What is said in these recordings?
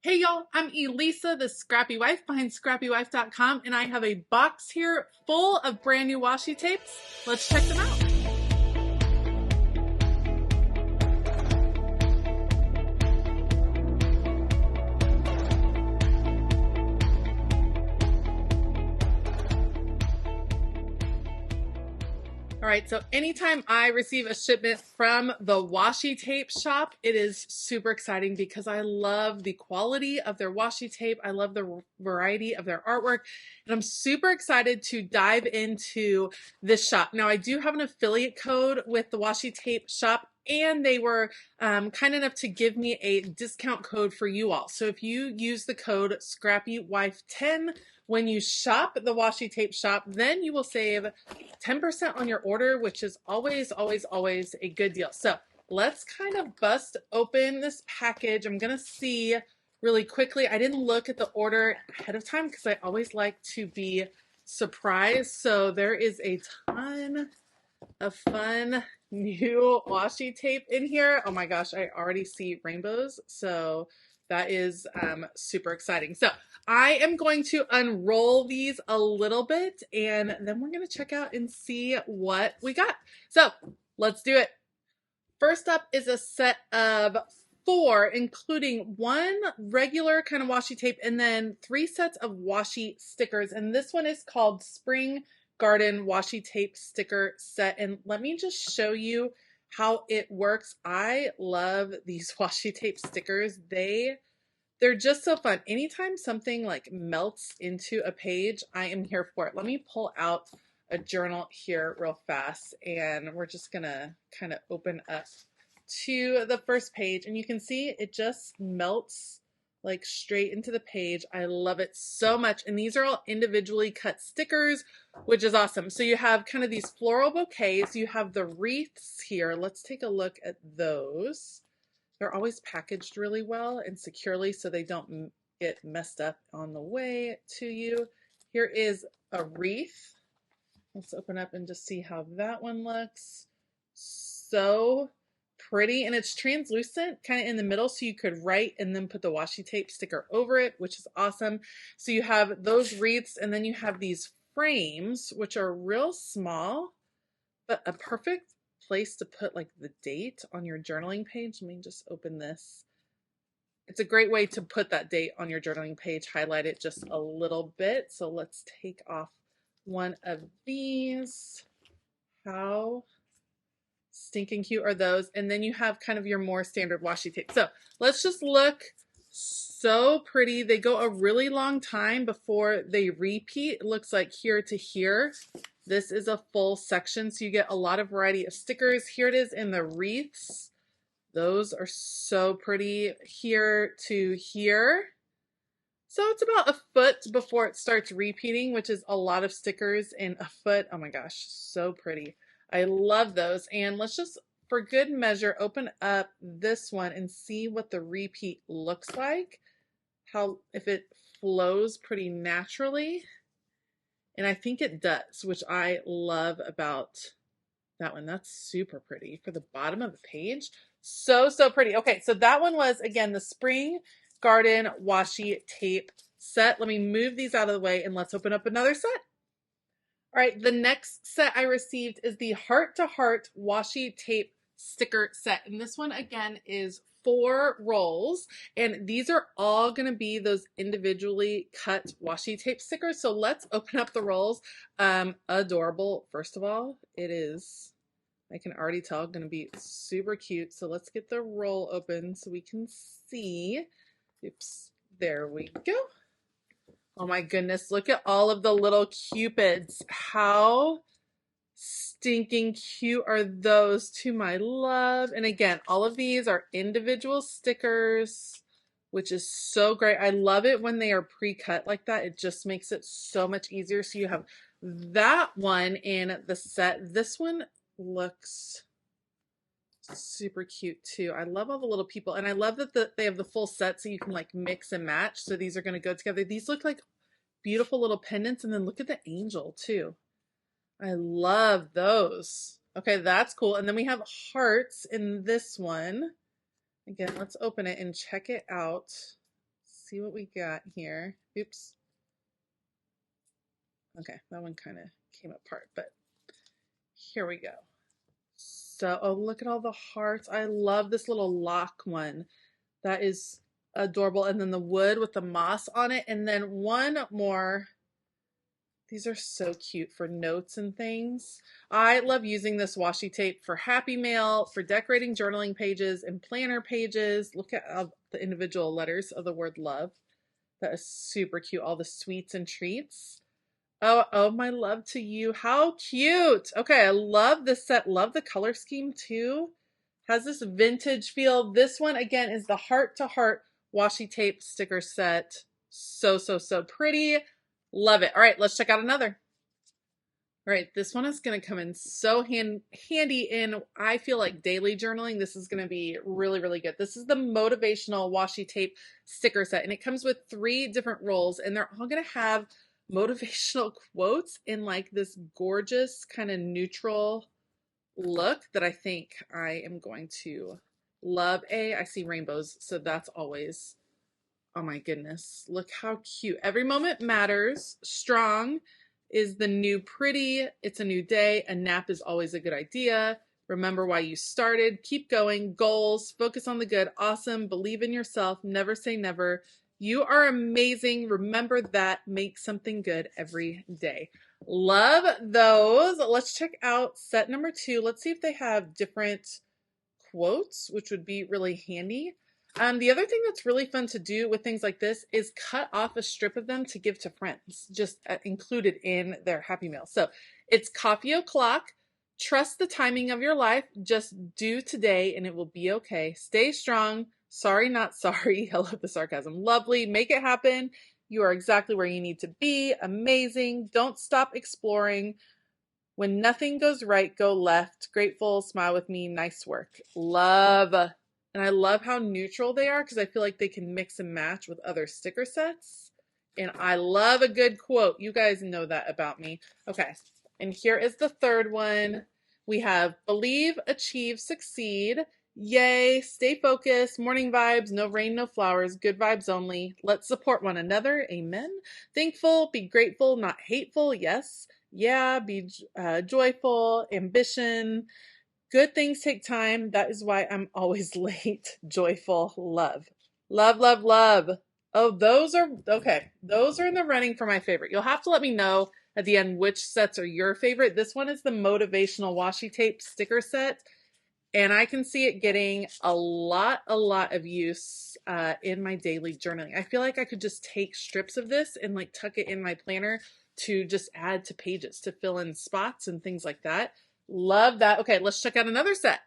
Hey y'all, I'm Elisa, the Scrappy Wife behind ScrappyWife.com, and I have a box here full of brand new washi tapes. Let's check them out. All right, so anytime I receive a shipment from the Washi Tape shop, it is super exciting because I love the quality of their washi tape. I love the variety of their artwork, and I'm super excited to dive into this shop. Now, I do have an affiliate code with the Washi Tape shop, and they were kind enough to give me a discount code for you all. So if you use the code ScrappyWife10 when you shop the Washi Tape shop, then you will save 10% on your order, which is always, always, always a good deal. So let's kind of bust open this package. I'm going to see really quickly. I didn't look at the order ahead of time because I always like to be surprised. So there is a ton of fun new washi tape in here. Oh my gosh, I already see rainbows. So that is super exciting. So I am going to unroll these a little bit and then we're going to check out and see what we got. So let's do it. First up is a set of 4, including 1 regular kind of washi tape and then 3 sets of washi stickers. And this one is called Spring Garden Washi Tape Sticker Set. And let me just show you how it works. I love these washi tape stickers. They're just so fun. Anytime something like melts into a page, I am here for it. Let me pull out a journal here real fast, and we're just gonna kind of open up to the first page, and you can see it just melts like straight into the page. I love it so much. And these are all individually cut stickers, which is awesome. So you have kind of these floral bouquets. You have the wreaths here. Let's take a look at those. They're always packaged really well and securely so they don't get messed up on the way to you. Here is a wreath. Let's open up and just see how that one looks. So pretty, and it's translucent kind of in the middle, so you could write and then put the washi tape sticker over it, which is awesome. So you have those wreaths, and then you have these frames, which are real small, but a perfect place to put like the date on your journaling page. Let me just open this. It's a great way to put that date on your journaling page, highlight it just a little bit. So let's take off one of these. How stinking cute are those? And then you have kind of your more standard washi tape. So let's just look. So pretty. They go a really long time before they repeat. It looks like here to here. This is a full section, so you get a lot of variety of stickers. Here it is in the wreaths. Those are so pretty. Here to here. So it's about a foot before it starts repeating, which is a lot of stickers in a foot. Oh my gosh, so pretty. I love those. And let's just, for good measure, open up this one and see what the repeat looks like. How, if it flows pretty naturally. And I think it does, which I love about that one. That's super pretty for the bottom of the page. So, so pretty. Okay, so that one was, again, the Spring Garden Washi Tape set. Let me move these out of the way and let's open up another set. All right, the next set I received is the Heart to Heart Washi Tape Sticker Set. And this one, again, is 4 rolls, and these are all going to be those individually cut washi tape stickers. So let's open up the rolls. Adorable. First of all, it is, I can already tell, going to be super cute. So let's get the roll open so we can see. Oops, there we go. Oh my goodness, look at all of the little cupids. How stinking cute are those, to my love. And again, all of these are individual stickers, which is so great. I love it when they are pre-cut like that. It just makes it so much easier. So you have that one in the set. This one looks super cute too. I love all the little people, and I love that they have the full set so you can like mix and match. So these are going to go together. These look like beautiful little pendants, and then look at the angel too. I love those. Okay, that's cool. And then we have hearts in this one. Again, let's open it and check it out. see what we got here. Oops. Okay, that one kind of came apart, but here we go. So, oh, look at all the hearts. I love this little lock one. That is adorable. And then the wood with the moss on it. And then one more. These are so cute for notes and things. I love using this washi tape for Happy Mail, for decorating journaling pages and planner pages. Look at the individual letters of the word love. That is super cute. All the sweets and treats. Oh, my love to you. How cute. Okay, I love this set. Love the color scheme too. Has this vintage feel. This one, again, is the Heart to Heart washi tape sticker set. So, so, so pretty. Love it. All right, let's check out another. All right, this one is going to come in so handy in, I feel like, daily journaling. This is going to be really, really good. This is the motivational washi tape sticker set, and it comes with 3 different rolls, and they're all going to have motivational quotes in like this gorgeous kind of neutral look that I think I am going to love. I see rainbows, so that's always, oh my goodness, look how cute. Every moment matters. Strong is the new pretty. It's a new day. A nap is always a good idea. Remember why you started. Keep going. Goals. Focus on the good. Awesome. Believe in yourself. Never say never. You are amazing. Remember that. Make something good every day. Love those. Let's check out set number 2. Let's see if they have different quotes, which would be really handy. The other thing that's really fun to do with things like this is cut off a strip of them to give to friends, just included in their Happy Meal. So it's coffee o'clock. Trust the timing of your life. Just do today and it will be okay. Stay strong. Sorry, not sorry. I love the sarcasm. Lovely. Make it happen. You are exactly where you need to be. Amazing. Don't stop exploring. When nothing goes right, go left. Grateful. Smile with me. Nice work. Love. And I love how neutral they are because I feel like they can mix and match with other sticker sets. And I love a good quote. You guys know that about me. Okay. And here is the third one. We have believe, achieve, succeed. Yay. Stay focused. Morning vibes. No rain, no flowers. Good vibes only. Let's support one another. Amen. Thankful. Be grateful, not hateful. Yes. Yeah. Be joyful. Ambition. Good things take time. That is why I'm always late. Joyful. Love. Love, love, love. Oh, those are, okay. Those are in the running for my favorite. You'll have to let me know at the end which sets are your favorite. This one is the motivational washi tape sticker set. And I can see it getting a lot of use in my daily journaling. I feel like I could just take strips of this and like tuck it in my planner to just add to pages to fill in spots and things like that. Love that. Okay, let's check out another set.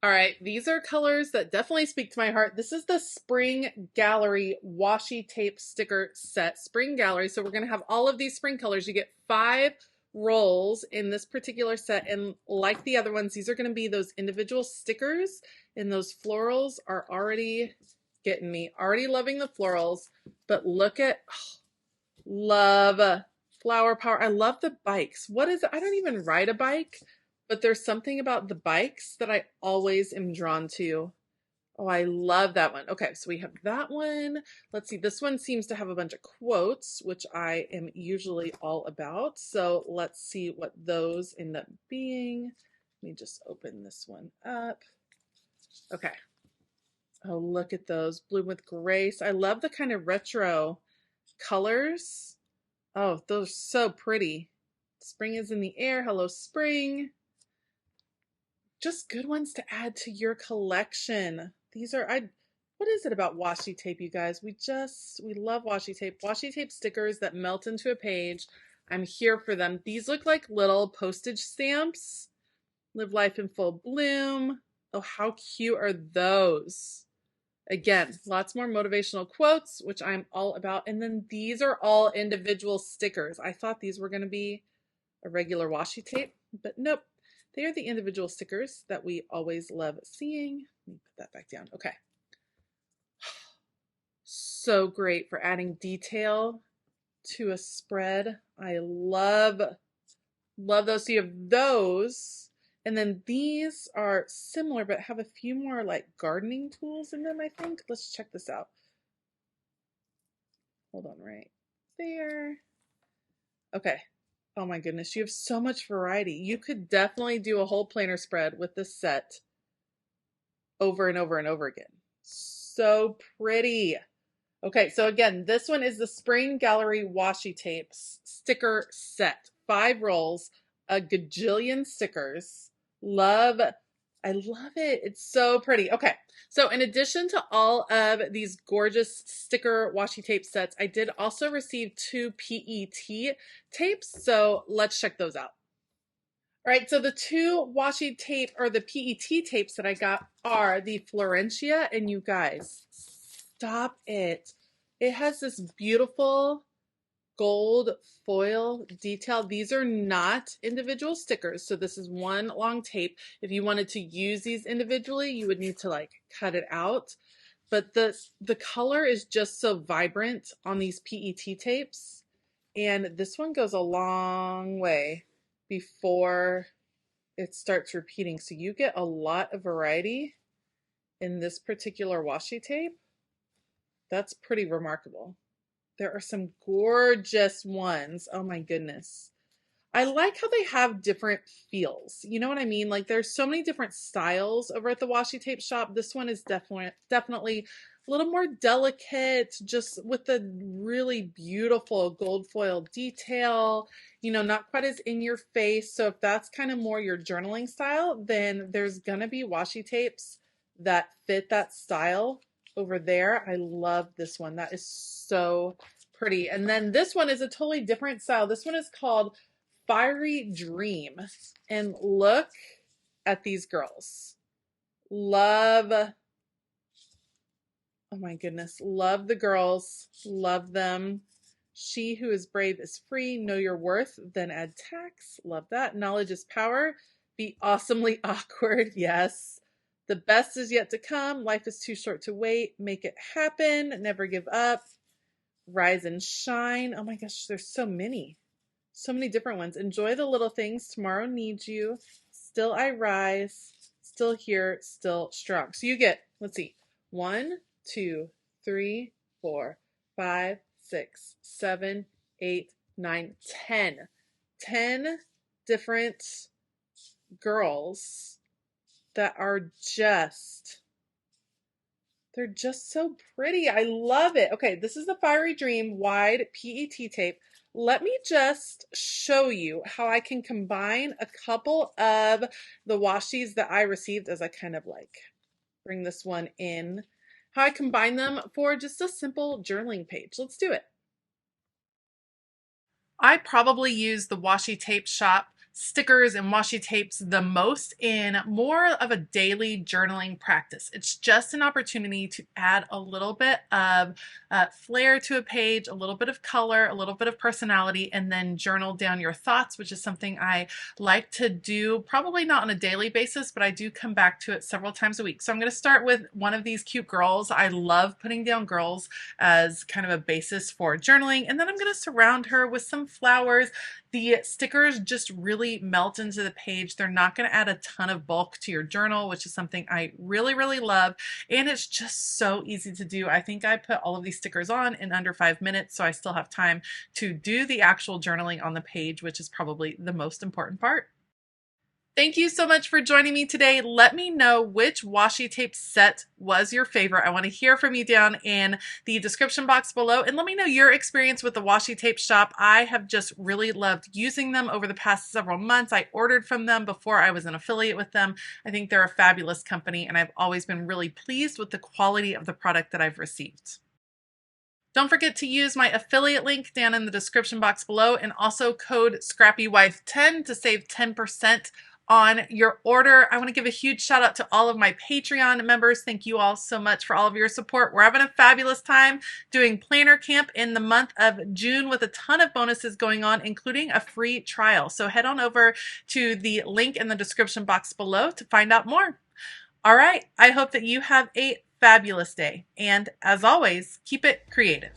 All right, these are colors that definitely speak to my heart. This is the Spring Gallery washi tape sticker set. Spring Gallery. So we're going to have all of these spring colors. You get 5 rolls in this particular set. And like the other ones, these are going to be those individual stickers. And those florals are already getting me. Already loving the florals. But look at, love flower power. I love the bikes. What is it? I don't even ride a bike, but there's something about the bikes that I always am drawn to. Oh, I love that one. Okay, so we have that one. Let's see. This one seems to have a bunch of quotes, which I am usually all about. So let's see what those end up being. Let me just open this one up. Okay. Oh, look at those. Bloom with grace. I love the kind of retro colors. Oh, those are so pretty. Spring is in the air. Hello, spring. Just good ones to add to your collection. These are, what is it about washi tape, you guys? We love washi tape. Washi tape stickers that melt into a page. I'm here for them. These look like little postage stamps. Live life in full bloom. Oh, how cute are those? Again, lots more motivational quotes, which I'm all about. And then these are all individual stickers. I thought these were going to be a regular washi tape, but nope. They are the individual stickers that we always love seeing. Let me put that back down. Okay. So great for adding detail to a spread. I love those. So you have those. And then these are similar, but have a few more like gardening tools in them, I think. Let's check this out. Hold on right there. Okay. Oh my goodness, you have so much variety. You could definitely do a whole planner spread with this set over and over and over again. So pretty. Okay, so again, this one is the Spring Gallery Washi Tape sticker set. 5 rolls, a gajillion stickers. I love it. It's so pretty. Okay, so in addition to all of these gorgeous sticker washi tape sets, I did also receive 2 PET tapes, so let's check those out. All right, so the 2 washi tape or the PET tapes that I got are the Florentia, and you guys, stop it. It has this beautiful gold foil detail. These are not individual stickers, so this is one long tape. If you wanted to use these individually, you would need to like cut it out. But the color is just so vibrant on these PET tapes. And this one goes a long way before it starts repeating. So you get a lot of variety in this particular washi tape. That's pretty remarkable. There are some gorgeous ones. Oh my goodness. I like how they have different feels. You know what I mean? Like there's so many different styles over at the washi tape shop. This one is definitely a little more delicate, just with the really beautiful gold foil detail, you know, not quite as in your face. So if that's kind of more your journaling style, then there's gonna be washi tapes that fit that style over there. I love this one. That is so pretty. And then this one is a totally different style. This one is called Fiery Dream. And look at these girls. Love, oh my goodness, love the girls, love them. She who is brave is free. Know your worth, then add tax. Love that. Knowledge is power. Be awesomely awkward. Yes. The best is yet to come. Life is too short to wait. Make it happen. Never give up. Rise and shine. Oh my gosh, there's so many. So many different ones. Enjoy the little things. Tomorrow needs you. Still I rise. Still here. Still strong. So you get, let's see, 1, 2, 3, 4, 5, 6, 7, 8, 9, 10. 10 different girls that are they're just so pretty. I love it. Okay, this is the Fiery Dream wide PET tape. Let me just show you how I can combine a couple of the washi's that I received as I kind of like bring this one in, how I combine them for just a simple journaling page. Let's do it. I probably use the Washi Tape shop stickers and washi tapes the most in more of a daily journaling practice. It's just an opportunity to add a little bit of flair to a page, a little bit of color, a little bit of personality, and then journal down your thoughts, which is something I like to do, probably not on a daily basis, but I do come back to it several times a week. So I'm going to start with one of these cute girls. I love putting down girls as kind of a basis for journaling, and then I'm going to surround her with some flowers. The stickers just really melt into the page. They're not going to add a ton of bulk to your journal, which is something I really, really love. And it's just so easy to do. I think I put all of these stickers on in under 5 minutes, so I still have time to do the actual journaling on the page, which is probably the most important part. Thank you so much for joining me today. Let me know which washi tape set was your favorite. I want to hear from you down in the description box below, and let me know your experience with the Washi Tape shop. I have just really loved using them over the past several months. I ordered from them before I was an affiliate with them. I think they're a fabulous company, and I've always been really pleased with the quality of the product that I've received. Don't forget to use my affiliate link down in the description box below, and also code ScrappyWife10 to save 10% on your order. I want to give a huge shout out to all of my Patreon members. Thank you all so much for all of your support. We're having a fabulous time doing planner camp in the month of June with a ton of bonuses going on, including a free trial. So head on over to the link in the description box below to find out more. All right, I hope that you have a fabulous day. And as always, keep it creative.